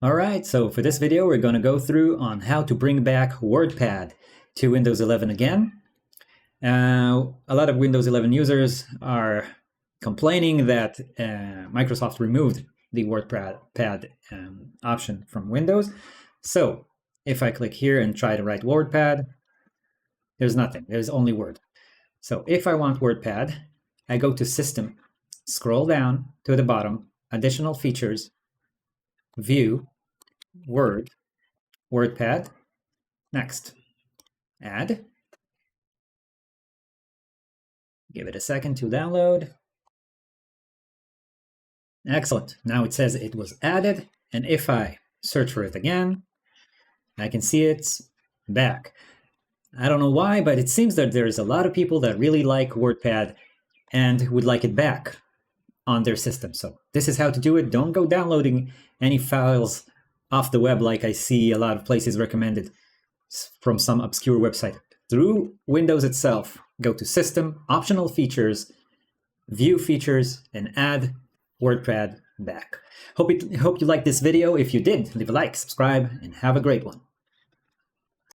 All right, so for this video, we're going to go through on how to bring back WordPad to Windows 11 again. A lot of Windows 11 users are complaining that Microsoft removed the WordPad option from Windows. So if I click here and try to write WordPad, there's nothing, there's only Word. So if I want WordPad, I go to System, scroll down to the bottom, Additional Features, View, Word, WordPad, next, add, give it a second to download. Excellent, now it says it was added, and if I search for it again, I can see it's back. I don't know why, but it seems that there's a lot of people that really like WordPad and would like it back on their system. So this is how to do it. Don't go downloading any files off the web like I see a lot of places recommended from some obscure website. Through Windows itself, go to System, Optional Features, View Features, and add WordPad back. Hope you liked this video. If you did, leave a like, subscribe, and have a great one.